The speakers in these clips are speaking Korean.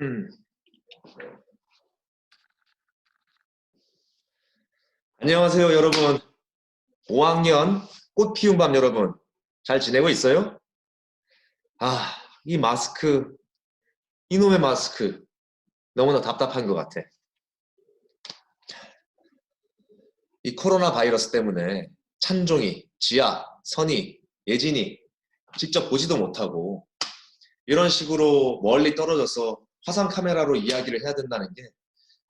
음. 안녕하세요, 여러분. 5학년 꽃 피운 밤 여러분. 잘 지내고 있어요? 아, 이 마스크, 이놈의 마스크. 너무나 답답한 것 같아. 이 코로나 바이러스 때문에 찬종이, 지아, 선이, 예진이 직접 보지도 못하고 이런 식으로 멀리 떨어져서 화상 카메라로 이야기를 해야 된다는 게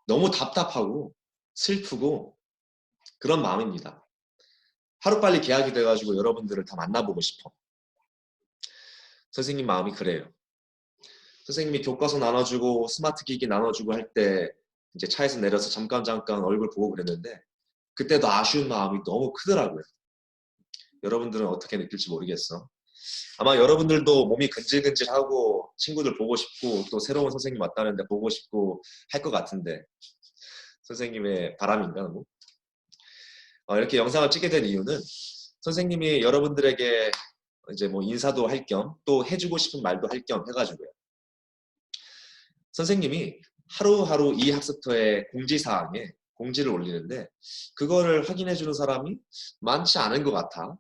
너무 답답하고 슬프고 그런 마음입니다. 하루빨리 개학이 돼가지고 여러분들을 다 만나보고 싶어. 선생님 마음이 그래요. 선생님이 교과서 나눠주고 스마트 기기 나눠주고 할 때 이제 차에서 내려서 잠깐 얼굴 보고 그랬는데 그때도 아쉬운 마음이 너무 크더라고요. 여러분들은 어떻게 느낄지 모르겠어. 아마 여러분들도 몸이 근질근질하고 친구들 보고 싶고 또 새로운 선생님 왔다는데 보고 싶고 할 것 같은데 선생님의 바람인가 너무? 이렇게 영상을 찍게 된 이유는 선생님이 여러분들에게 이제 뭐 인사도 할 겸 또 해주고 싶은 말도 할 겸 해가지고요. 선생님이 하루하루 이 학습터의 공지사항에 공지를 올리는데 그거를 확인해 주는 사람이 많지 않은 것 같아.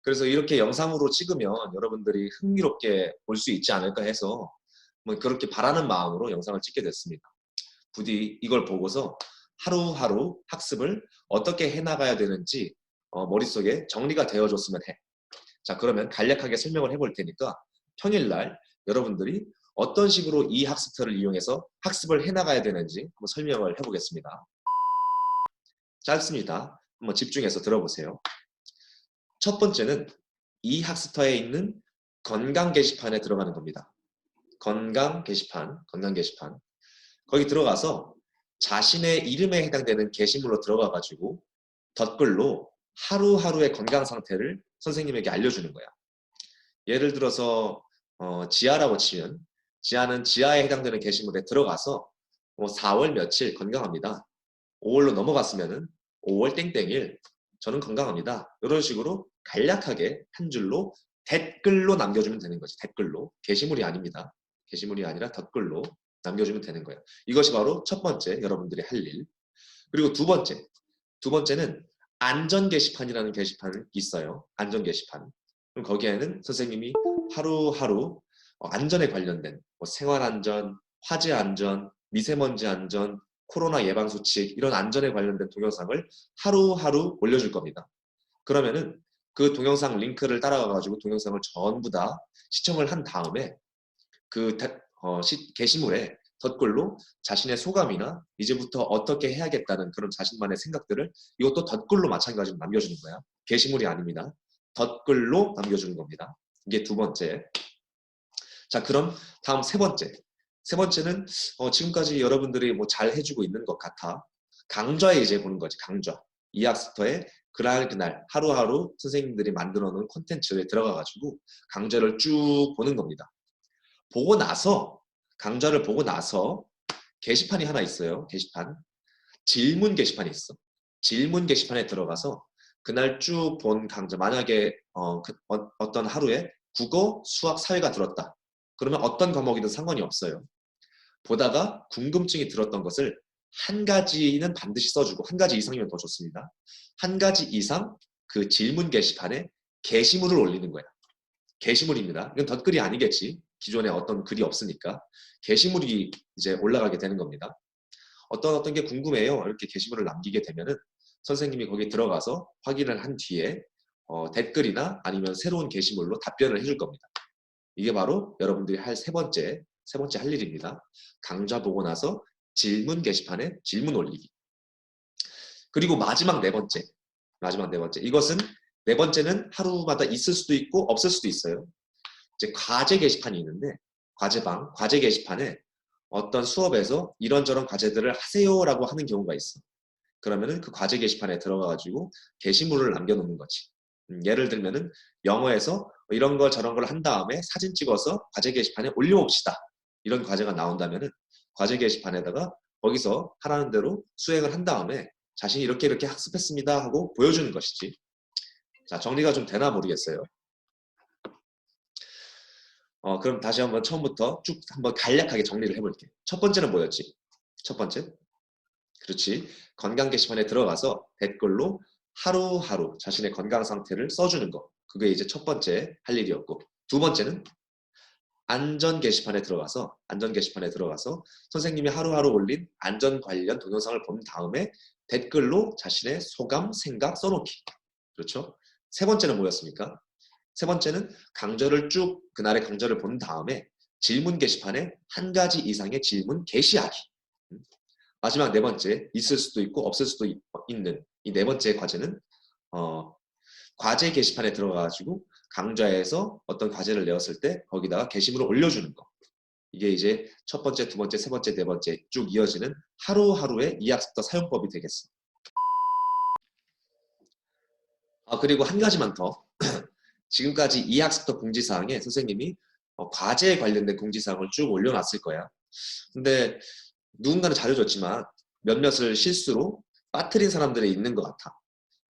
그래서 이렇게 영상으로 찍으면 여러분들이 흥미롭게 볼 수 있지 않을까 해서 뭐 그렇게 바라는 마음으로 영상을 찍게 됐습니다. 부디 이걸 보고서 하루하루 학습을 어떻게 해나가야 되는지 머릿속에 정리가 되어줬으면 해. 자, 그러면 간략하게 설명을 해볼 테니까 평일날 여러분들이 어떤 식으로 이 학습터를 이용해서 학습을 해나가야 되는지 한번 설명을 해보겠습니다. 짧습니다. 한번 집중해서 들어보세요. 첫 번째는 이 학습터에 있는 건강 게시판에 들어가는 겁니다. 건강 게시판. 거기 들어가서 자신의 이름에 해당되는 게시물로 들어가가지고 댓글로 하루하루의 건강 상태를 선생님에게 알려주는 거야. 예를 들어서 지아라고 치면 지아는 지아에 해당되는 게시물에 들어가서 4월 며칠 건강합니다. 5월로 넘어갔으면은 5월 땡땡일 저는 건강합니다. 이런 식으로 간략하게 한 줄로 댓글로 남겨주면 되는 거지. 댓글로. 게시물이 아닙니다. 게시물이 아니라 댓글로 남겨주면 되는 거예요. 이것이 바로 첫 번째 여러분들이 할 일. 그리고 두 번째는 안전 게시판이라는 게시판이 있어요. 안전 게시판. 그럼 거기에는 선생님이 하루하루 안전에 관련된 생활 안전, 화재 안전, 미세먼지 안전, 코로나 예방 수칙 이런 안전에 관련된 동영상을 하루하루 올려줄 겁니다. 그러면은 그 동영상 링크를 따라가가지고 동영상을 전부 다 시청을 한 다음에 그 게시물에 댓글로 자신의 소감이나 이제부터 어떻게 해야겠다는 그런 자신만의 생각들을 이것도 댓글로 마찬가지로 남겨주는 거야. 게시물이 아닙니다. 댓글로 남겨주는 겁니다. 이게 두 번째. 자, 그럼 다음 세 번째. 세 번째는 지금까지 여러분들이 뭐 잘 해주고 있는 것 같아. 강좌에 이제 보는 거지. 강좌. 이 학습터에 그날 하루하루 선생님들이 만들어 놓은 콘텐츠에 들어가가지고 강좌를 쭉 보는 겁니다. 보고 나서 강좌를 보고 나서 게시판이 하나 있어요. 게시판. 질문 게시판이 있어. 질문 게시판에 들어가서 그날 쭉 본 강좌 만약에 어떤 하루에 국어, 수학, 사회가 들었다. 그러면 어떤 과목이든 상관이 없어요. 보다가 궁금증이 들었던 것을 한 가지는 반드시 써주고 한 가지 이상이면 더 좋습니다. 한 가지 이상 그 질문 게시판에 게시물을 올리는 거야. 게시물입니다. 이건 댓글이 아니겠지. 기존에 어떤 글이 없으니까. 게시물이 이제 올라가게 되는 겁니다. 어떤 게 궁금해요. 이렇게 게시물을 남기게 되면은 선생님이 거기 들어가서 확인을 한 뒤에 댓글이나 아니면 새로운 게시물로 답변을 해줄 겁니다. 이게 바로 여러분들이 할 세 번째 할 일입니다. 강좌 보고 나서 질문 게시판에 질문 올리기. 그리고 마지막 네 번째. 이것은 네 번째는 하루마다 있을 수도 있고 없을 수도 있어요. 이제 과제 게시판이 있는데 과제 게시판에 어떤 수업에서 이런저런 과제들을 하세요라고 하는 경우가 있어. 그러면은 그 과제 게시판에 들어가가지고 게시물을 남겨놓는 거지. 예를 들면은 영어에서 이런 걸 저런 걸 한 다음에 사진 찍어서 과제 게시판에 올려봅시다. 이런 과제가 나온다면은 과제 게시판에다가 거기서 하라는 대로 수행을 한 다음에 자신이 이렇게 학습했습니다 하고 보여주는 것이지. 자, 정리가 좀 되나 모르겠어요. 그럼 다시 한번 처음부터 쭉 한번 간략하게 정리를 해볼게. 첫 번째는 뭐였지? 첫 번째. 그렇지. 건강 게시판에 들어가서 댓글로 하루하루 자신의 건강 상태를 써주는 거. 그게 이제 첫 번째 할 일이었고. 두 번째는 안전 게시판에 들어가서 선생님이 하루하루 올린 안전 관련 동영상을 본 다음에 댓글로 자신의 소감, 생각 써놓기. 그렇죠? 세 번째는 뭐였습니까? 세 번째는 그날의 강좌를 본 다음에 질문 게시판에 한 가지 이상의 질문 게시하기. 마지막 네 번째, 있을 수도 있고 없을 수도 있는 이 네 번째 과제는 과제 게시판에 들어가가지고 강좌에서 어떤 과제를 내었을 때 거기다가 게시물을 올려주는 거. 이게 이제 첫 번째, 두 번째, 세 번째, 네 번째 쭉 이어지는 하루하루의 이학습터 사용법이 되겠어. 그리고 한 가지만 더. 지금까지 이학습터 공지사항에 선생님이 과제에 관련된 공지사항을 쭉 올려놨을 거야. 근데 누군가는 잘해줬지만 몇몇을 실수로 빠뜨린 사람들이 있는 것 같아.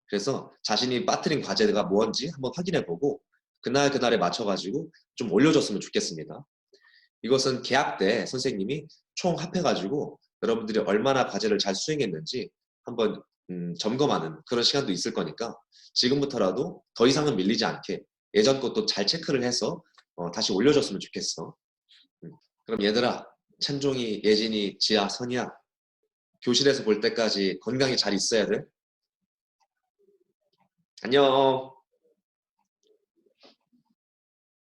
그래서 자신이 빠뜨린 과제가 뭔지 한번 확인해보고 그날에 맞춰가지고 좀 올려줬으면 좋겠습니다. 이것은 개학 때 선생님이 총 합해가지고 여러분들이 얼마나 과제를 잘 수행했는지 한번 점검하는 그런 시간도 있을 거니까 지금부터라도 더 이상은 밀리지 않게 예전 것도 잘 체크를 해서 다시 올려줬으면 좋겠어. 그럼 얘들아, 찬종이, 예진이, 지아, 선이야, 교실에서 볼 때까지 건강히 잘 있어야 돼. 안녕.